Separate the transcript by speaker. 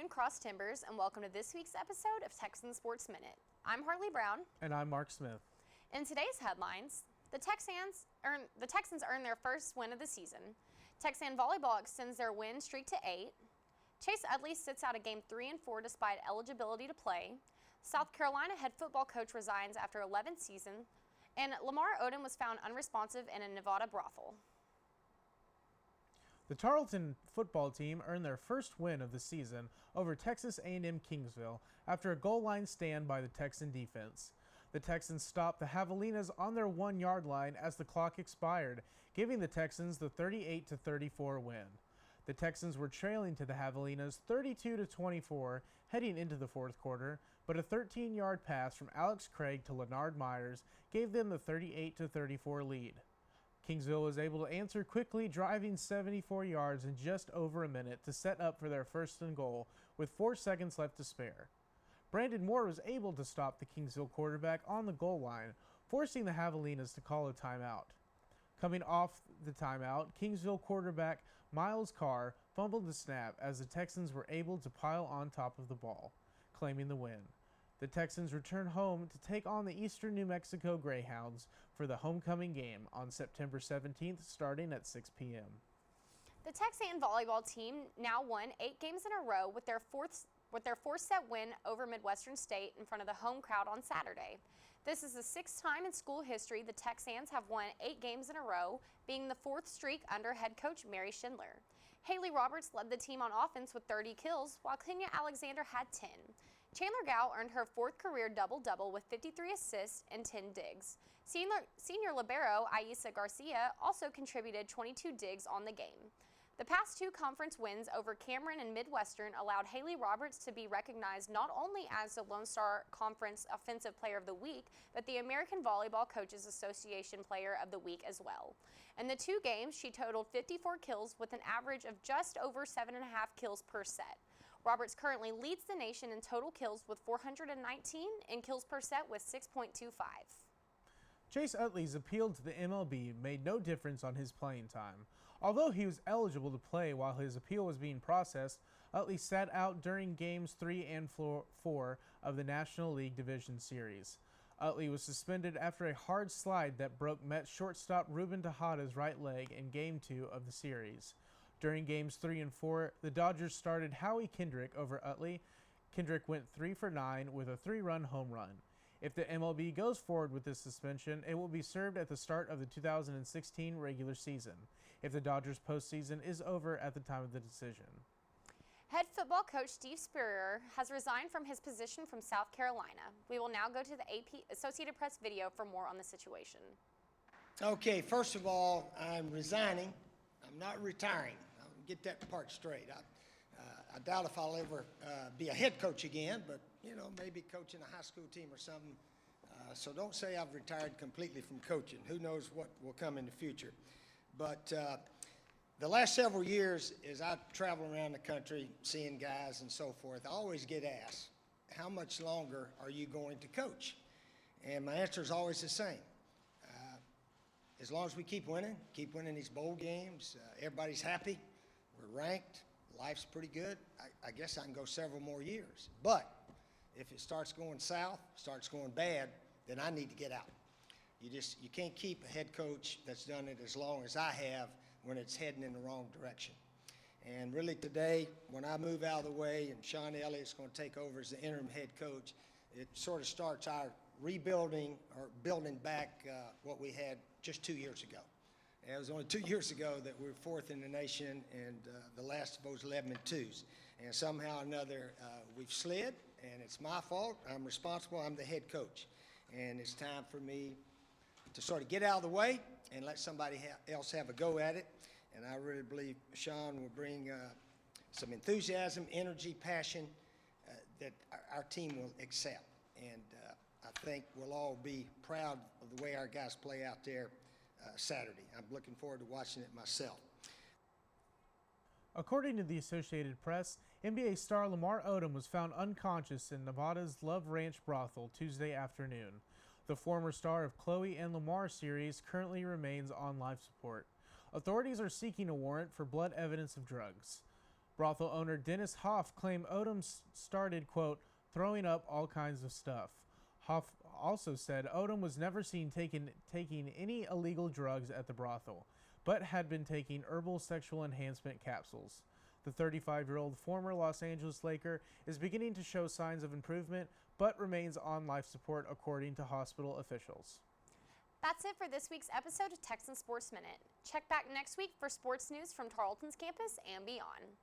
Speaker 1: Cross Timbers, and welcome to this week's episode of Texan Sports Minute. I'm Harley Brown.
Speaker 2: And I'm Mark Smith.
Speaker 1: In today's headlines, the Texans earn their first win of the season. Texan volleyball extends their win streak to 8. Chase Utley sits out a game 3 and 4 despite eligibility to play. South Carolina head football coach resigns after 11 seasons. And Lamar Odom was found unresponsive in a Nevada brothel.
Speaker 2: The Tarleton football team earned their first win of the season over Texas A&M Kingsville after a goal line stand by the Texan defense. The Texans stopped the Javelinas on their 1-yard line as the clock expired, giving the Texans the 38-34 win. The Texans were trailing to the Javelinas 32-24 heading into the fourth quarter, but a 13-yard pass from Alex Craig to Leonard Myers gave them the 38-34 lead. Kingsville was able to answer quickly, driving 74 yards in just over a minute to set up for their first and goal with 4 seconds left to spare. Brandon Moore was able to stop the Kingsville quarterback on the goal line, forcing the Javelinas to call a timeout. Coming off the timeout, Kingsville quarterback Miles Carr fumbled the snap as the Texans were able to pile on top of the ball, claiming the win. The Texans return home to take on the Eastern New Mexico Greyhounds for the homecoming game on September 17th, starting at 6 p.m.
Speaker 1: The Texan volleyball team now won 8 games in a row with their fourth set win over Midwestern State in front of the home crowd on Saturday. This is the 6th time in school history the Texans have won 8 games in a row, being the 4th streak under head coach Mary Schindler. Haley Roberts led the team on offense with 30 kills, while Kenya Alexander had 10. Chandler Gow earned her 4th career double-double with 53 assists and 10 digs. Senior libero Aisa Garcia also contributed 22 digs on the game. The past 2 conference wins over Cameron and Midwestern allowed Haley Roberts to be recognized not only as the Lone Star Conference Offensive Player of the Week, but the American Volleyball Coaches Association Player of the Week as well. In the 2 games, she totaled 54 kills with an average of just over 7.5 kills per set. Roberts currently leads the nation in total kills with 419 and kills per set with 6.25.
Speaker 2: Chase Utley's appeal to the MLB made no difference on his playing time. Although he was eligible to play while his appeal was being processed, Utley sat out during Games 3 and 4 of the National League Division Series. Utley was suspended after a hard slide that broke Mets shortstop Ruben Tejada's right leg in Game 2 of the series. During Games 3 and 4, the Dodgers started Howie Kendrick over Utley. Kendrick went 3 for 9 with a 3-run home run. If the MLB goes forward with this suspension, it will be served at the start of the 2016 regular season, if the Dodgers' postseason is over at the time of the decision.
Speaker 1: Head football coach Steve Spurrier has resigned from his position from South Carolina. We will now go to the AP Associated Press video for more on the situation.
Speaker 3: Okay, first of all, I'm resigning. I'm not retiring. I'll get that part straight. I doubt if I'll ever be a head coach again, but, maybe coaching a high school team or something. So don't say I've retired completely from coaching. Who knows what will come in the future. But the last several years, as I travel around the country, seeing guys and so forth, I always get asked, how much longer are you going to coach? And my answer is always the same. As long as we keep winning these bowl games, everybody's happy, we're ranked, life's pretty good, I guess I can go several more years. But if it starts going south, starts going bad, then I need to get out. You can't keep a head coach that's done it as long as I have when it's heading in the wrong direction. And really today, when I move out of the way and Sean Elliott's going to take over as the interim head coach, it sort of starts our rebuilding or building back what we had just 2 years ago. And it was only 2 years ago that we were 4th in the nation and the last of those 11-2s. And somehow or another, we've slid, and it's my fault. I'm responsible. I'm the head coach. And it's time for me to sort of get out of the way and let somebody else have a go at it. And I really believe Sean will bring some enthusiasm, energy, passion that our team will accept. And I think we'll all be proud of the way our guys play out there Saturday. I'm looking forward to watching it myself.
Speaker 2: According to the Associated Press, NBA star Lamar Odom was found unconscious in Nevada's Love Ranch brothel Tuesday afternoon. The former star of Chloe and Lamar series currently remains on life support. Authorities are seeking a warrant for blood evidence of drugs. Brothel owner Dennis Hoff claimed Odom started, quote, throwing up all kinds of stuff. Hoff also said Odom was never seen taking any illegal drugs at the brothel, but had been taking herbal sexual enhancement capsules. The 35-year-old former Los Angeles Laker is beginning to show signs of improvement, but remains on life support according to hospital officials.
Speaker 1: That's it for this week's episode of Texan Sports Minute. Check back next week for sports news from Tarleton's campus and beyond.